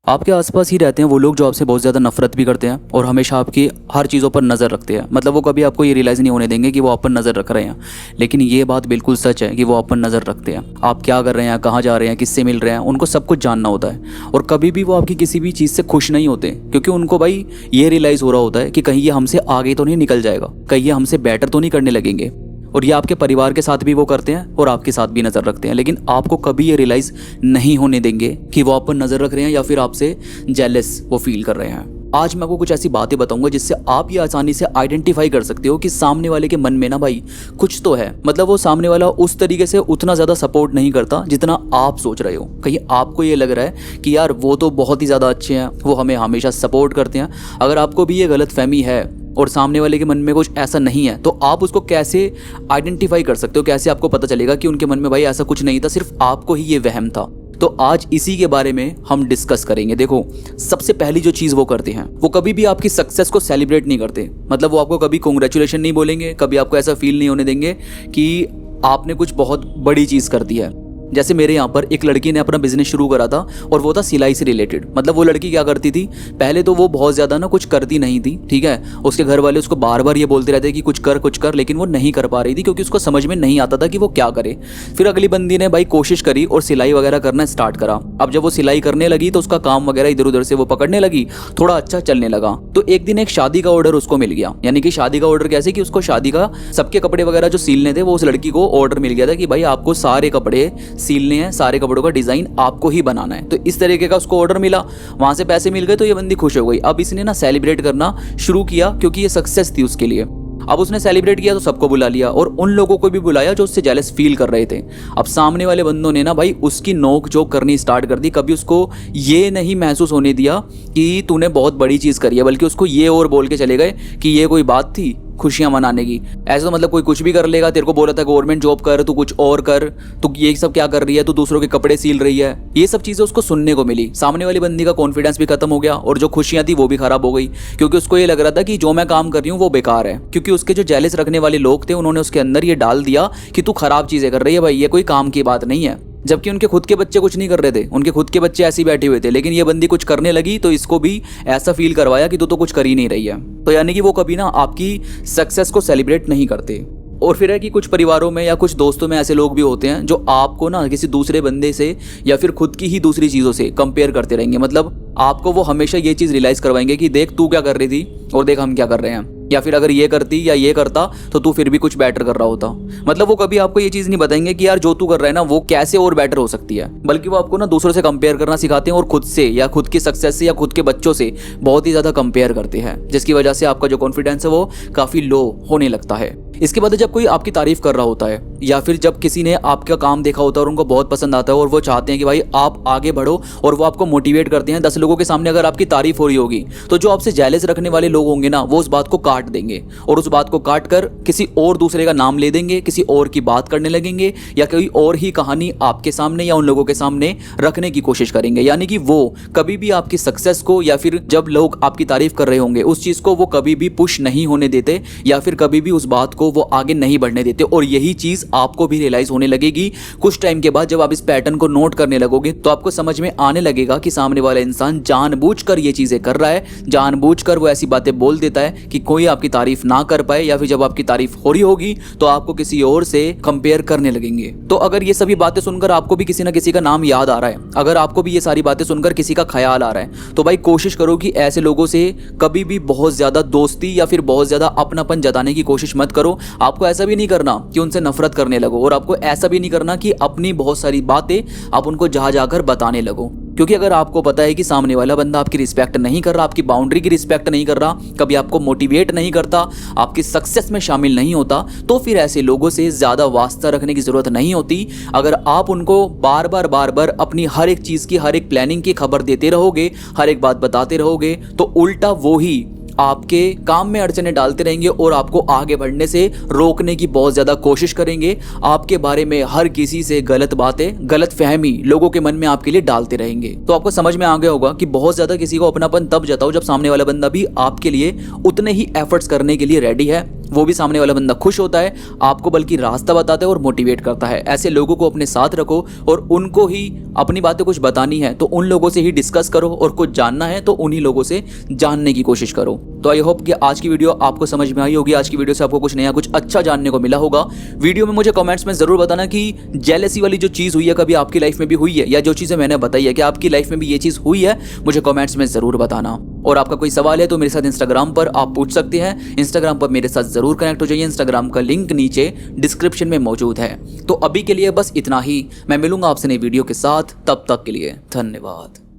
आपके आसपास ही रहते हैं वो लोग जो आपसे बहुत ज़्यादा नफरत भी करते हैं और हमेशा आपकी हर चीज़ों पर नज़र रखते हैं। मतलब वो कभी आपको ये रियलाइज़ नहीं होने देंगे कि वो आप पर नज़र रख रहे हैं, लेकिन ये बात बिल्कुल सच है कि वो आप पर नज़र रखते हैं। आप क्या कर रहे हैं, कहाँ जा रहे हैं, किससे मिल रहे हैं, उनको सब कुछ जानना होता है। और कभी भी वो आपकी किसी भी चीज़ से खुश नहीं होते, क्योंकि उनको भाई ये रियलाइज़ हो रहा होता है कि कहीं ये हमसे आगे तो नहीं निकल जाएगा, कहीं ये हमसे बेटर तो नहीं करने लगेंगे। और ये आपके परिवार के साथ भी वो करते हैं और आपके साथ भी नज़र रखते हैं, लेकिन आपको कभी ये रियलाइज़ नहीं होने देंगे कि वो आप पर नज़र रख रहे हैं या फिर आपसे जेलस वो फील कर रहे हैं। आज मैं आपको कुछ ऐसी बातें बताऊंगा जिससे आप ये आसानी से आइडेंटिफाई कर सकते हो कि सामने वाले के मन में ना भाई कुछ तो है। मतलब वो सामने वाला उस तरीके से उतना ज़्यादा सपोर्ट नहीं करता जितना आप सोच रहे हो। कहीं आपको ये लग रहा है कि यार वो तो बहुत ही ज़्यादा अच्छे हैं, वो हमें हमेशा सपोर्ट करते हैं। अगर आपको भी ये गलतफहमी है और सामने वाले के मन में कुछ ऐसा नहीं है, तो आप उसको कैसे आइडेंटिफाई कर सकते हो? कैसे आपको पता चलेगा कि उनके मन में भाई ऐसा कुछ नहीं था, सिर्फ आपको ही ये वहम था? तो आज इसी के बारे में हम डिस्कस करेंगे। देखो, सबसे पहली जो चीज़ वो करते हैं, वो कभी भी आपकी सक्सेस को सेलिब्रेट नहीं करते। मतलब वो आपको कभी कॉन्ग्रेचुलेशन नहीं बोलेंगे, कभी आपको ऐसा फील नहीं होने देंगे कि आपने कुछ बहुत बड़ी चीज़ कर दी है। जैसे मेरे यहाँ पर एक लड़की ने अपना बिजनेस शुरू करा था और वो था सिलाई से रिलेटेड। मतलब वो लड़की क्या करती थी, पहले तो वो बहुत ज़्यादा ना कुछ करती नहीं थी, ठीक है। उसके घर वाले उसको बार बार ये बोलते रहते कि कुछ कर, लेकिन वो नहीं कर पा रही थी क्योंकि उसको समझ में नहीं आता था कि वो क्या करे। फिर अगली बंदी ने भाई कोशिश करी और सिलाई वगैरह करना स्टार्ट करा। अब जब वो सिलाई करने लगी तो उसका काम वगैरह इधर उधर से वो पकड़ने लगी, थोड़ा अच्छा चलने लगा। तो एक दिन एक शादी का ऑर्डर उसको मिल गया। यानी कि शादी का ऑर्डर कैसे कि उसको शादी का सबके कपड़े वगैरह जो सीलने थे वो उस लड़की को ऑर्डर मिल गया था कि भाई आपको सारे कपड़े सीलने हैं, सारे कपड़ों का डिजाइन आपको ही बनाना है। तो इस तरीके का उसको ऑर्डर मिला, वहां से पैसे मिल गए, तो ये बंदी खुश हो गई। अब इसने ना सेलिब्रेट करना शुरू किया क्योंकि ये सक्सेस थी उसके लिए। अब उसने सेलिब्रेट किया तो सबको बुला लिया और उन लोगों को भी बुलाया जो उससे जेलस फील कर रहे थे। अब सामने वाले बंदों ने ना भाई उसकी नोक जोक करनी स्टार्ट कर दी। कभी उसको ये नहीं महसूस होने दिया कि तूने बहुत बड़ी चीज़ करी है, बल्कि उसको ये और बोल के चले गए कि ये कोई बात थी खुशियां मनाने की। ऐसा तो मतलब कोई कुछ भी कर लेगा, तेरे को बोला था गवर्नमेंट जॉब कर, तू कुछ और कर, तू ये सब क्या कर रही है, तू दूसरों के कपड़े सील रही है। ये सब चीज़ें उसको सुनने को मिली। सामने वाली बंदी का कॉन्फिडेंस भी खत्म हो गया और जो खुशियां थी वो भी खराब हो गई, क्योंकि उसको ये लग रहा था कि जो मैं काम कर रही हूँ वो बेकार है। क्योंकि उसके जो जेलस रखने वाले लोग थे उन्होंने उसके अंदर ये डाल दिया कि तू खराब चीज़ें कर रही है, भाई ये कोई काम की बात नहीं है। जबकि उनके खुद के बच्चे कुछ नहीं कर रहे थे, उनके खुद के बच्चे ऐसे ही बैठे हुए थे, लेकिन ये बंदी कुछ करने लगी तो इसको भी ऐसा फील करवाया कि तू तो कुछ कर ही नहीं रही है। तो यानी कि वो कभी ना आपकी सक्सेस को सेलिब्रेट नहीं करते। और फिर है कि कुछ परिवारों में या कुछ दोस्तों में ऐसे लोग भी होते हैं जो आपको ना किसी दूसरे बंदे से या फिर खुद की ही दूसरी चीज़ों से कंपेयर करते रहेंगे। मतलब आपको वो हमेशा ये चीज़ रियलाइज़ करवाएंगे कि देख तू क्या कर रही थी और देख हम क्या कर रहे हैं, या फिर अगर ये करती या ये करता तो तू फिर भी कुछ बेटर कर रहा होता। मतलब वो कभी आपको ये चीज़ नहीं बताएंगे कि यार जो तू कर रहा है ना वो कैसे और बेटर हो सकती है, बल्कि वो आपको ना दूसरों से कंपेयर करना सिखाते हैं और खुद से या खुद की सक्सेस से या खुद के बच्चों से बहुत ही ज़्यादा कंपेयर करते हैं, जिसकी वजह से आपका जो कॉन्फिडेंस है वो काफ़ी लो होने लगता है। इसके बाद जब कोई आपकी तारीफ कर रहा होता है या फिर जब किसी ने आपका काम देखा होता है और उनको बहुत पसंद आता है और वो चाहते हैं कि भाई आप आगे बढ़ो, और वो आपको मोटिवेट करते हैं। 10 लोगों के सामने अगर आपकी तारीफ हो रही होगी तो जो आपसे जेलस रखने वाले लोग होंगे ना वो उस बात को काट देंगे और उस बात को काट कर किसी और दूसरे का नाम ले देंगे, किसी और की बात करने लगेंगे या कोई और ही कहानी आपके सामने या उन लोगों के सामने रखने की कोशिश करेंगे। यानी कि वो कभी भी आपकी सक्सेस को या फिर जब लोग आपकी तारीफ कर रहे होंगे उस चीज़ को वो कभी भी पुश नहीं होने देते या फिर कभी भी उस बात को वो आगे नहीं बढ़ने देते। और यही चीज़ आपको भी रियलाइज होने लगेगी कुछ टाइम के बाद। जब आप इस पैटर्न को नोट करने लगोगे तो आपको समझ में आने लगेगा कि सामने वाला इंसान जानबूझकर ये चीज़ें कर रहा है, जानबूझकर वो ऐसी बातें बोल देता है कि कोई आपकी तारीफ ना कर पाए, या फिर जब आपकी तारीफ हो रही होगी तो आपको किसी और से कंपेयर करने लगेंगे। तो अगर ये सभी बातें सुनकर आपको भी किसी ना किसी का नाम याद आ रहा है, अगर आपको भी ये सारी बातें सुनकर किसी का ख्याल आ रहा है, तो भाई कोशिश करो कि ऐसे लोगों से कभी भी बहुत ज़्यादा दोस्ती या फिर बहुत ज़्यादा अपनापन जताने की कोशिश मत करो। आपको ऐसा भी नहीं करना कि उनसे नफरत करने लगो, और आपको ऐसा भी नहीं करना कि अपनी बहुत सारी बातें आप उनको जहाँ जाकर बताने लगो। क्योंकि अगर आपको पता है कि सामने वाला बंदा आपकी रिस्पेक्ट नहीं कर रहा, आपकी बाउंड्री की रिस्पेक्ट नहीं कर रहा, कभी आपको मोटिवेट नहीं करता, आपकी सक्सेस में शामिल नहीं होता, तो फिर ऐसे लोगों से ज़्यादा वास्ता रखने की ज़रूरत नहीं होती। अगर आप उनको बार बार अपनी हर एक चीज़ की, हर एक प्लानिंग की खबर देते रहोगे, हर एक बात बताते रहोगे, तो उल्टा वो ही आपके काम में अड़चने डालते रहेंगे और आपको आगे बढ़ने से रोकने की बहुत ज़्यादा कोशिश करेंगे। आपके बारे में हर किसी से गलत बातें, गलत फहमी लोगों के मन में आपके लिए डालते रहेंगे। तो आपको समझ में आ गया होगा कि बहुत ज़्यादा किसी को अपनापन तब जताओ जब सामने वाला बंदा भी आपके लिए उतने ही एफर्ट्स करने के लिए रेडी है, वो भी सामने वाला बंदा खुश होता है, आपको बल्कि रास्ता बताता है और मोटिवेट करता है। ऐसे लोगों को अपने साथ रखो और उनको ही अपनी बातें कुछ बतानी है तो उन लोगों से ही डिस्कस करो, और कुछ जानना है तो उन्हीं लोगों से जानने की कोशिश करो। तो आई होप कि आज की वीडियो आपको समझ में आई होगी, आज की वीडियो से आपको कुछ नया, कुछ अच्छा जानने को मिला होगा। वीडियो में मुझे कमेंट्स में जरूर बताना कि जेलसी वाली जो चीज़ हुई है कभी आपकी लाइफ में भी हुई है, या जो चीज़ें मैंने बताई है कि आपकी लाइफ में भी ये चीज़ हुई है, मुझे कमेंट्स में ज़रूर बताना। और आपका कोई सवाल है तो मेरे साथ इंस्टाग्राम पर आप पूछ सकते हैं। इंस्टाग्राम पर मेरे साथ ज़रूर कनेक्ट हो जाइए, इंस्टाग्राम का लिंक नीचे डिस्क्रिप्शन में मौजूद है। तो अभी के लिए बस इतना ही, मैं मिलूंगा आपसे नई वीडियो के साथ, तब तक के लिए धन्यवाद।